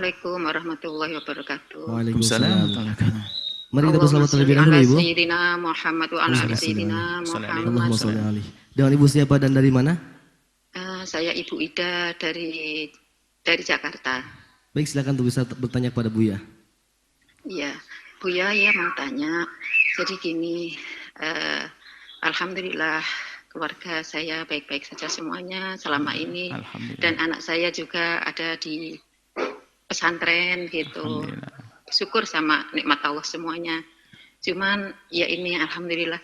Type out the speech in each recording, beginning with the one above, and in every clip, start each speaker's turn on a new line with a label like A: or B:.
A: Assalamualaikum warahmatullahi wabarakatuh.
B: Waalaikumsalam. Mari kita bersama
A: Allahumma
B: terlebih
A: sholli
B: dahulu
A: ala
B: Ibu.
A: Sayyidina Muhammad wa ala ali Sayyidina Muhammad.
B: Allahumma sholli alaihi. Dengan Ibu siapa dan dari mana?
A: Saya Ibu Ida dari Jakarta.
B: Baik, silakan untuk bisa bertanya kepada Buya.
A: Iya, Buya ya mau tanya. Jadi gini, alhamdulillah keluarga saya baik-baik saja semuanya selama ini, dan anak saya juga ada di pesantren gitu. Syukur sama nikmat Allah semuanya. Cuman ya ini alhamdulillah.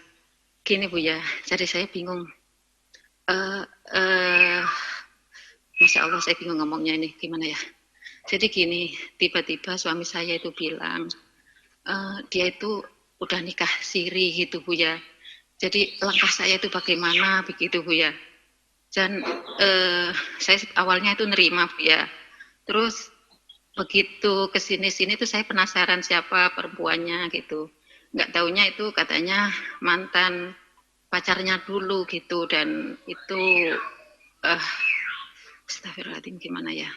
A: Gini Buya, jadi saya bingung. Masya Allah saya bingung ngomongnya ini gimana ya. Jadi gini, tiba-tiba suami saya itu bilang dia itu udah nikah siri gitu Buya. Jadi langkah saya itu bagaimana begitu Buya. Dan saya awalnya itu nerima Buya. Terus begitu kesini-sini tuh saya penasaran siapa perempuannya gitu. Nggak taunya itu katanya mantan pacarnya dulu gitu, dan itu astagfirullahaladzim gimana ya.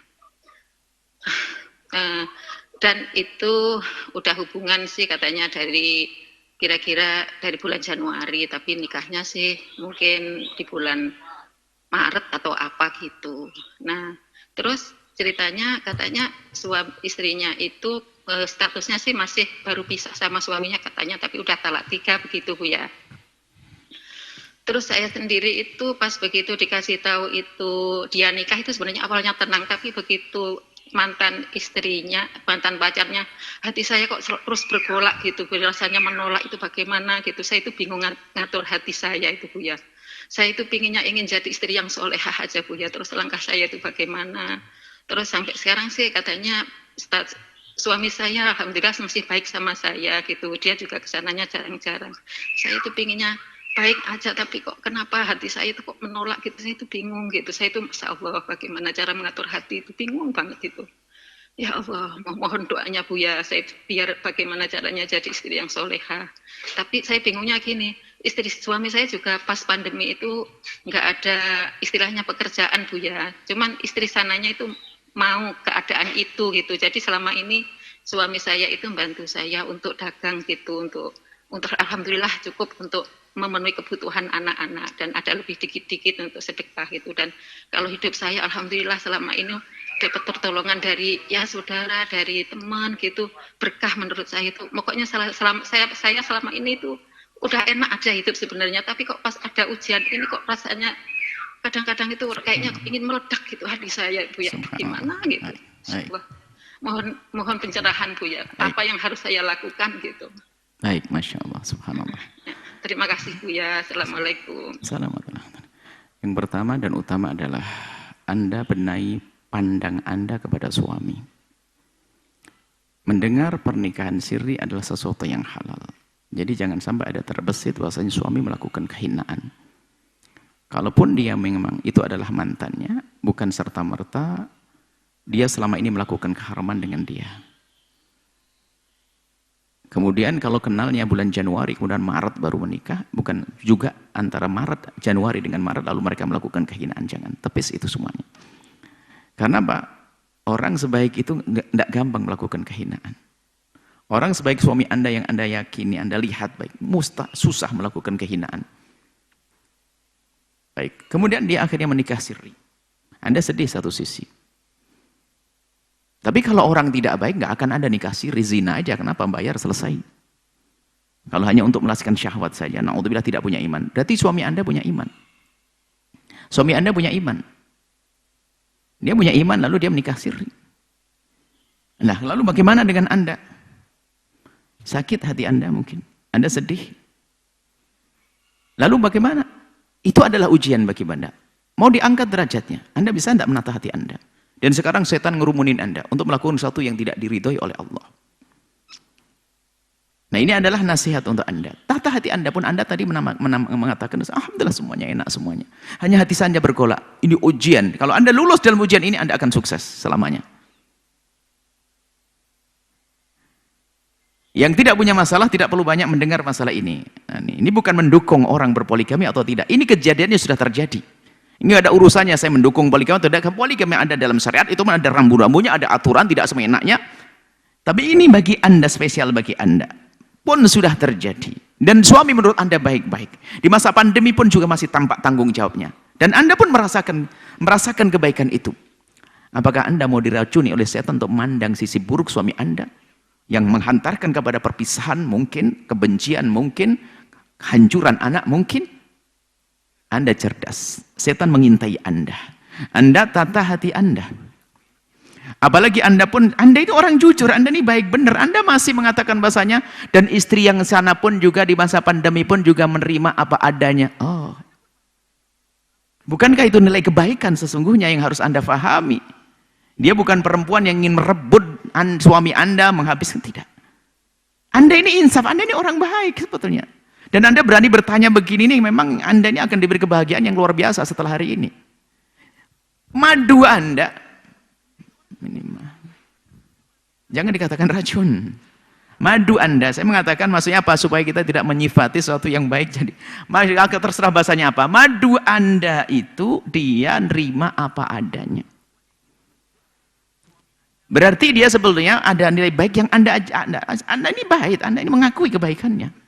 A: Dan itu udah hubungan sih katanya dari kira-kira dari bulan Januari, tapi nikahnya sih mungkin di bulan Maret atau apa gitu. Nah, terus ceritanya katanya istrinya itu statusnya sih masih baru pisah sama suaminya katanya, tapi udah talak 3 begitu Bu ya. Terus saya sendiri itu pas begitu dikasih tahu itu dia nikah itu sebenarnya awalnya tenang, tapi begitu mantan istrinya, mantan pacarnya, hati saya kok terus bergolak gitu, rasanya menolak itu bagaimana gitu. Saya itu bingung ngatur hati saya itu Bu ya. Saya itu ingin jadi istri yang solehah aja Bu ya, terus langkah saya itu bagaimana. Terus sampai sekarang sih katanya suami saya alhamdulillah masih baik sama saya gitu, dia juga kesananya jarang-jarang. Saya itu pinginnya baik aja, tapi kok kenapa hati saya itu kok menolak gitu, saya itu bingung gitu. Saya itu Masya Allah bagaimana cara mengatur hati itu bingung banget gitu. Ya Allah, mohon doanya Bu ya, saya biar bagaimana caranya jadi istri yang soleha. Tapi saya bingungnya gini, suami saya juga pas pandemi itu nggak ada istilahnya pekerjaan Bu ya, cuman istri sananya itu mau keadaan itu gitu. Jadi selama ini suami saya itu membantu saya untuk dagang gitu, untuk alhamdulillah cukup untuk memenuhi kebutuhan anak-anak, dan ada lebih dikit-dikit untuk sedekah gitu. Dan kalau hidup saya alhamdulillah selama ini dapat pertolongan dari ya saudara, dari teman gitu, berkah menurut saya itu. Pokoknya saya selama ini itu udah enak aja hidup sebenarnya, tapi kok pas ada ujian ini kok rasanya kadang-kadang itu kayaknya ingin meledak gitu hati saya Bu ya. Gimana gitu. Mohon pencerahan Bu ya, apa yang harus saya lakukan gitu.
C: Baik, Masya Allah, subhanallah.
A: Ya, terima kasih Bu ya. Assalamualaikum.
C: Assalamualaikum. Yang pertama dan utama adalah Anda benahi pandang Anda kepada suami. Mendengar pernikahan siri adalah sesuatu yang halal. Jadi jangan sampai ada terbesit bahwasanya suami melakukan kehinaan. Kalaupun dia memang itu adalah mantannya, bukan serta-merta dia selama ini melakukan keharaman dengan dia. Kemudian kalau kenalnya bulan Januari, kemudian Maret baru menikah, bukan juga antara Maret, Januari dengan Maret lalu mereka melakukan kehinaan, jangan. Tepis itu semuanya. Karena apa? Orang sebaik itu tidak gampang melakukan kehinaan. Orang sebaik suami Anda yang Anda yakini, Anda lihat baik, susah melakukan kehinaan. Baik, kemudian dia akhirnya menikah siri. Anda sedih satu sisi. Tapi kalau orang tidak baik, nggak akan ada nikah siri, zina aja. Kenapa? Bayar, selesai. Kalau hanya untuk melaskan syahwat saja, na'udzubillah tidak punya iman. Berarti suami Anda punya iman. Suami Anda punya iman. Dia punya iman, lalu dia menikah siri. Nah, lalu bagaimana dengan Anda? Sakit hati Anda mungkin. Anda sedih. Lalu bagaimana? Itu adalah ujian bagi Anda. Mau diangkat derajatnya. Anda bisa tidak menata hati Anda? Dan sekarang setan ngerumunin Anda untuk melakukan sesuatu yang tidak diridhoi oleh Allah. Nah, ini adalah nasihat untuk Anda. Tata hati Anda pun, Anda tadi mengatakan, alhamdulillah semuanya enak semuanya. Hanya hati Anda bergolak. Ini ujian. Kalau Anda lulus dalam ujian ini, Anda akan sukses selamanya. Yang tidak punya masalah tidak perlu banyak mendengar masalah ini. Nah, ini bukan mendukung orang berpoligami atau tidak. Ini kejadiannya sudah terjadi. Ini ada urusannya saya mendukung poligami atau tidak. Poligami yang ada dalam syariat itu ada rambu-rambunya, ada aturan, tidak semeenaknya. Tapi ini bagi Anda, spesial bagi Anda. Pun sudah terjadi. Dan suami menurut Anda baik-baik. Di masa pandemi pun juga masih tampak tanggung jawabnya. Dan Anda pun merasakan kebaikan itu. Apakah Anda mau diracuni oleh setan untuk memandang sisi buruk suami Anda? Yang menghantarkan kepada perpisahan mungkin, kebencian mungkin, hancuran anak mungkin? Anda cerdas. Setan mengintai Anda. Anda tata hati Anda. Apalagi Anda ini orang jujur, Anda ini baik benar. Anda masih mengatakan bahasanya, dan istri yang sana pun juga di masa pandemi pun juga menerima apa adanya. Oh. Bukankah itu nilai kebaikan sesungguhnya yang harus Anda fahami? Dia bukan perempuan yang ingin merebut suami Anda, menghabiskan, tidak. Anda ini insaf, Anda ini orang baik sebetulnya. Dan Anda berani bertanya begini nih, memang Anda ini akan diberi kebahagiaan yang luar biasa setelah hari ini. Madu Anda, jangan dikatakan racun. Madu Anda, saya mengatakan maksudnya apa? Supaya kita tidak menyifati sesuatu yang baik. Jadi, terserah bahasanya apa. Madu Anda itu, dia nerima apa adanya. Berarti dia sebetulnya ada nilai baik yang Anda ini baik, Anda ini mengakui kebaikannya.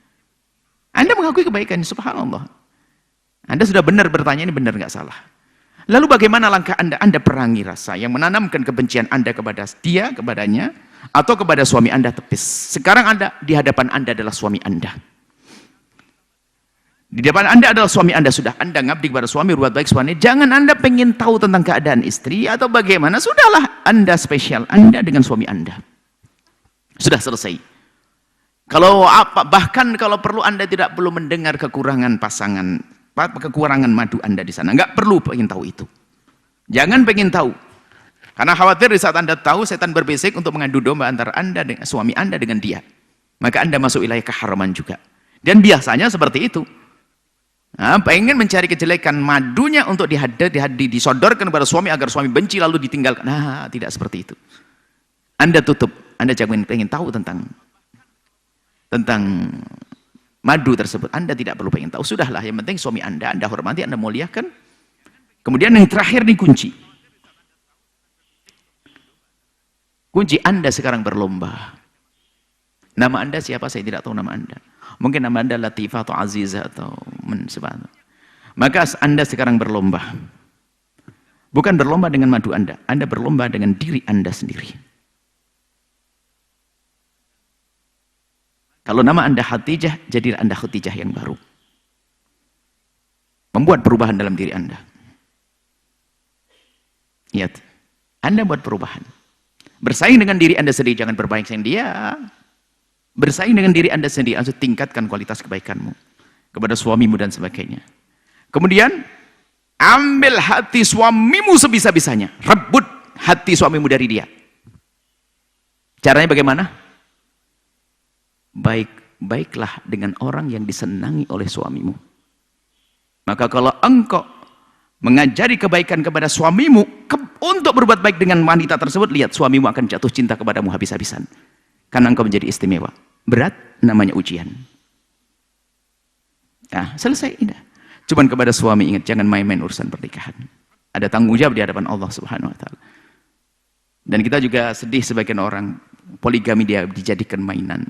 C: Anda mengakui kebaikan, subhanallah. Anda sudah benar bertanya, ini benar nggak salah. Lalu bagaimana langkah Anda? Anda perangi rasa yang menanamkan kebencian Anda kepada dia, kepadanya, atau kepada suami Anda tepis. Sekarang Anda, di hadapan Anda adalah suami Anda. Di depan Anda adalah suami Anda, sudah Anda ngabdi kepada suami, berbuat baik suami. Jangan Anda pengen tahu tentang keadaan istri atau bagaimana, sudahlah Anda spesial, Anda dengan suami Anda. Sudah selesai. Bahkan kalau perlu Anda tidak perlu mendengar kekurangan pasangan, kekurangan madu Anda di sana. Nggak perlu pengen tahu itu. Jangan pengen tahu. Karena khawatir di saat Anda tahu, setan berbisik untuk mengadu domba antara Anda dengan suami Anda dengan dia. Maka Anda masuk wilayah keharaman juga. Dan biasanya seperti itu. Nah, pengen mencari kejelekan madunya untuk disodorkan kepada suami agar suami benci lalu ditinggalkan. Nah, tidak seperti itu. Anda tutup. Anda jangan pengen tahu tentang madu tersebut. Anda tidak perlu pengen tahu. Sudahlah, yang penting suami Anda hormati, Anda muliakan. Kemudian yang terakhir nih kunci. Kunci Anda sekarang berlomba. Nama Anda siapa? Saya tidak tahu nama Anda. Mungkin nama Anda Latifah atau Azizah atau sebagainya. Maka Anda sekarang berlomba. Bukan berlomba dengan madu Anda. Anda berlomba dengan diri Anda sendiri. Kalau nama Anda Khadijah, jadilah Anda Khadijah yang baru. Membuat perubahan dalam diri Anda. Lihat, Anda buat perubahan. Bersaing dengan diri Anda sendiri, jangan bersaing dengan dia. Bersaing dengan diri Anda sendiri, harus tingkatkan kualitas kebaikanmu kepada suamimu dan sebagainya. Kemudian, ambil hati suamimu sebisa-bisanya. Rebut hati suamimu dari dia. Caranya bagaimana? Baiklah dengan orang yang disenangi oleh suamimu. Maka kalau engkau mengajari kebaikan kepada suamimu untuk berbuat baik dengan wanita tersebut, lihat suamimu akan jatuh cinta kepadamu habis-habisan. Karena engkau menjadi istimewa. Berat namanya ujian. Nah, selesai indah. Cuman kepada suami ingat, jangan main-main urusan pernikahan. Ada tanggung jawab di hadapan Allah Subhanahu wa taala. Dan kita juga sedih sebagian orang poligami dia dijadikan mainan.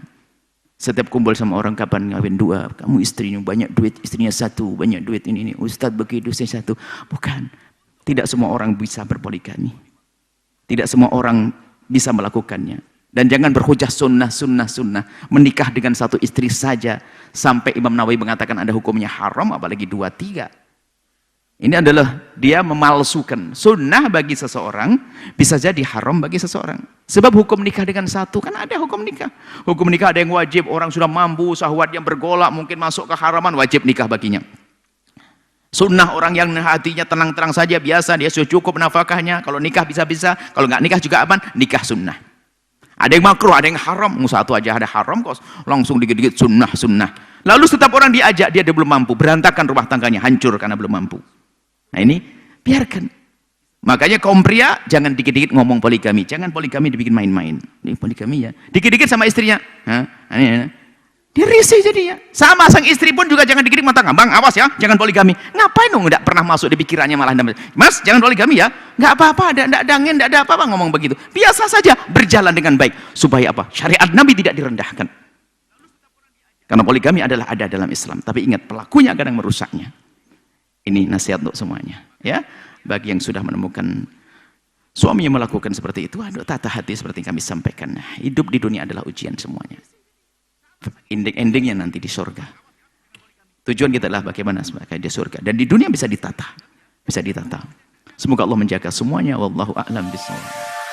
C: Setiap kumpul sama orang, kapan ngawin dua, kamu istrinya banyak duit, istrinya satu, banyak duit ini. Ustadz begitu, saya satu. Bukan. Tidak semua orang bisa berpoligami. Tidak semua orang bisa melakukannya. Dan jangan berhujah sunnah. Menikah dengan satu istri saja. Sampai Imam Nawawi mengatakan ada hukumnya haram, apalagi 2, 3. Ini adalah dia memalsukan. Sunnah bagi seseorang bisa jadi haram bagi seseorang. Sebab hukum nikah dengan satu, kan ada hukum nikah. Hukum nikah ada yang wajib, orang sudah mampu, syahwatnya bergolak, mungkin masuk ke haraman, wajib nikah baginya. Sunnah orang yang hatinya tenang-tenang saja, biasa, dia sudah cukup nafkahnya. Kalau nikah bisa-bisa, kalau nggak nikah juga aman, nikah sunnah. Ada yang makruh, ada yang haram. Satu aja ada haram kok, langsung dikit-dikit sunnah. Lalu setiap orang diajak, dia belum mampu, berantakan rumah tangganya, hancur karena belum mampu. Nah ini, biarkan. Makanya kaum pria, jangan dikit-dikit ngomong poligami. Jangan poligami dibikin main-main. Ini poligami ya. Dikit-dikit sama istrinya. Dia risih jadinya. Sama sang istri pun juga jangan dikirim mata, bang awas ya, jangan poligami. Ngapain dong nggak pernah masuk di pikirannya malah, mas jangan poligami ya, nggak apa-apa, nggak ada angin, nggak ada apa-apa ngomong begitu. Biasa saja, berjalan dengan baik. Supaya apa? Syariat Nabi tidak direndahkan. Karena poligami adalah ada dalam Islam, tapi ingat pelakunya kadang merusaknya. Ini nasihat untuk semuanya, ya. Bagi yang sudah menemukan suami yang melakukan seperti itu, tata hati seperti yang kami sampaikan. Hidup di dunia adalah ujian semuanya. Ending-endingnya nanti di surga. Tujuan kita adalah bagaimana sebagai di surga. Dan di dunia bisa ditata. Bisa ditata. Semoga Allah menjaga semuanya. Wallahu a'lam bishawab.